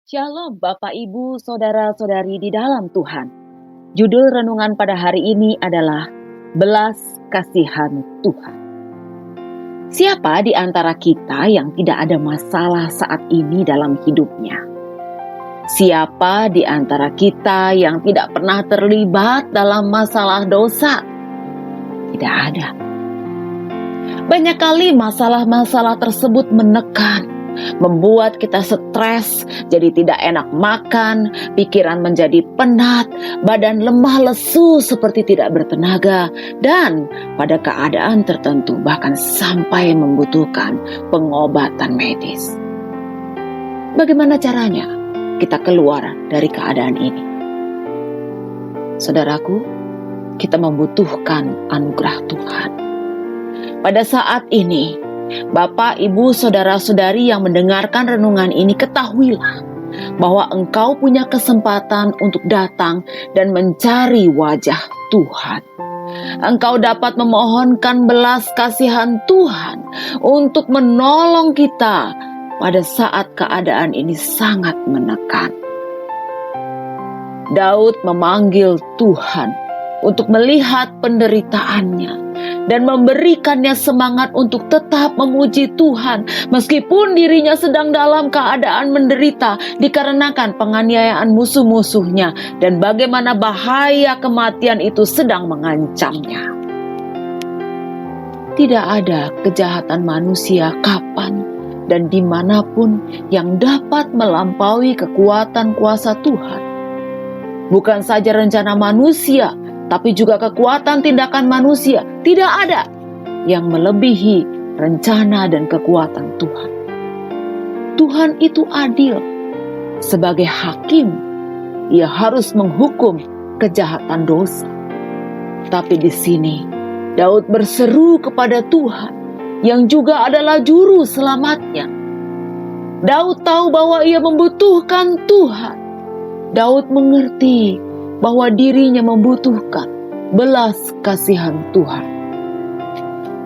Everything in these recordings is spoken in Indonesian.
Shalom Bapak Ibu Saudara-saudari di dalam Tuhan. Judul renungan pada hari ini adalah Belas Kasihan Tuhan. Siapa di antara kita yang tidak ada masalah saat ini dalam hidupnya? Siapa di antara kita yang tidak pernah terlibat dalam masalah dosa? Tidak ada. Banyak kali masalah-masalah tersebut menekan, membuat kita stres, jadi tidak enak makan, pikiran menjadi penat, badan lemah lesu seperti tidak bertenaga, dan pada keadaan tertentu bahkan sampai membutuhkan pengobatan medis. Bagaimana caranya kita keluar dari keadaan ini? Saudaraku, kita membutuhkan anugerah Tuhan. Pada saat ini, Bapak, Ibu, Saudara-saudari yang mendengarkan renungan ini, ketahuilah bahwa engkau punya kesempatan untuk datang dan mencari wajah Tuhan. Engkau dapat memohonkan belas kasihan Tuhan untuk menolong kita pada saat keadaan ini sangat menekan. Daud memanggil Tuhan untuk melihat penderitaannya dan memberikannya semangat untuk tetap memuji Tuhan meskipun dirinya sedang dalam keadaan menderita dikarenakan penganiayaan musuh-musuhnya dan bagaimana bahaya kematian itu sedang mengancamnya. Tidak ada kejahatan manusia kapan dan dimanapun yang dapat melampaui kekuatan kuasa Tuhan. Bukan saja rencana manusia, tapi juga kekuatan tindakan manusia tidak ada yang melebihi rencana dan kekuatan Tuhan. Tuhan itu adil. Sebagai hakim, Ia harus menghukum kejahatan dosa. Tapi di sini, Daud berseru kepada Tuhan yang juga adalah juru selamatnya. Daud tahu bahwa ia membutuhkan Tuhan. Daud mengerti bahwa dirinya membutuhkan belas kasihan Tuhan.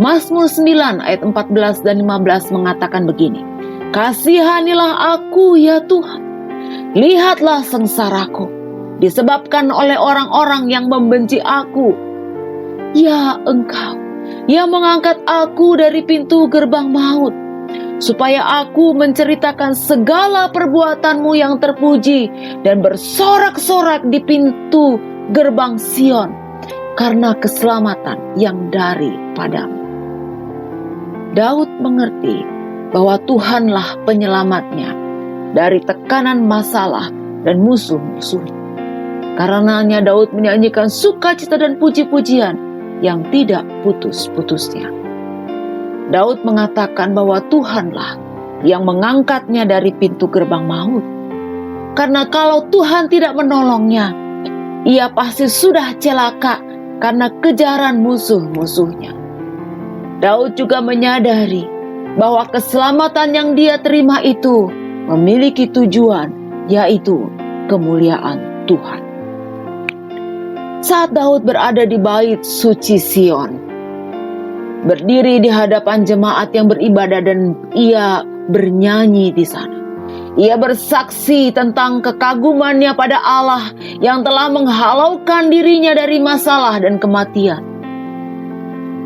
Mazmur 9 ayat 14 dan 15 mengatakan begini, "Kasihanilah aku ya Tuhan, lihatlah sengsaraku, disebabkan oleh orang-orang yang membenci aku. Ya Engkau yang mengangkat aku dari pintu gerbang maut, supaya aku menceritakan segala perbuatanmu yang terpuji dan bersorak-sorak di pintu gerbang Sion karena keselamatan yang daripadamu." Daud mengerti bahwa Tuhanlah penyelamatnya dari tekanan masalah dan musuh-musuhnya. Karenanya Daud menyanyikan sukacita dan puji-pujian yang tidak putus-putusnya. Daud mengatakan bahwa Tuhanlah yang mengangkatnya dari pintu gerbang maut. Karena kalau Tuhan tidak menolongnya, ia pasti sudah celaka karena kejaran musuh-musuhnya. Daud juga menyadari bahwa keselamatan yang dia terima itu memiliki tujuan, yaitu kemuliaan Tuhan. Saat Daud berada di bait suci Sion, berdiri di hadapan jemaat yang beribadah dan ia bernyanyi di sana. Ia bersaksi tentang kekagumannya pada Allah yang telah menghalaukan dirinya dari masalah dan kematian.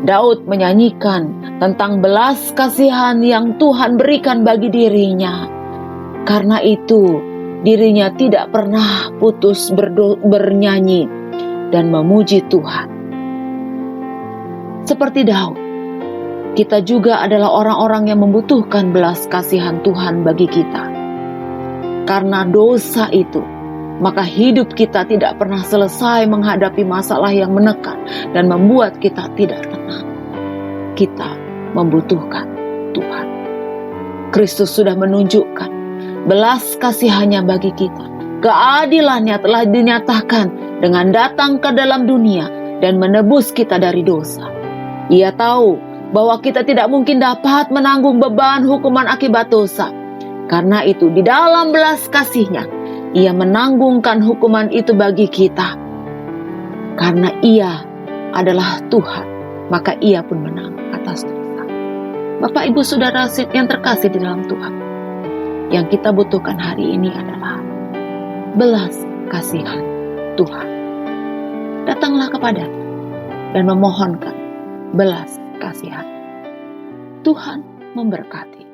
Daud menyanyikan tentang belas kasihan yang Tuhan berikan bagi dirinya. Karena itu dirinya tidak pernah putus bernyanyi dan memuji Tuhan. Seperti Daud, kita juga adalah orang-orang yang membutuhkan belas kasihan Tuhan bagi kita. Karena dosa itu, maka hidup kita tidak pernah selesai menghadapi masalah yang menekan dan membuat kita tidak tenang. Kita membutuhkan Tuhan. Kristus sudah menunjukkan belas kasihannya bagi kita. Keadilannya telah dinyatakan dengan datang ke dalam dunia dan menebus kita dari dosa. Ia tahu bahwa kita tidak mungkin dapat menanggung beban hukuman akibat dosa. Karena itu di dalam belas kasih-Nya, Ia menanggungkan hukuman itu bagi kita. Karena Ia adalah Tuhan, maka Ia pun menang atas dosa. Bapak, Ibu, Saudara yang terkasih di dalam Tuhan, yang kita butuhkan hari ini adalah belas kasihan Tuhan. Datanglah kepada dan memohonkan belas kasihan. Tuhan memberkati.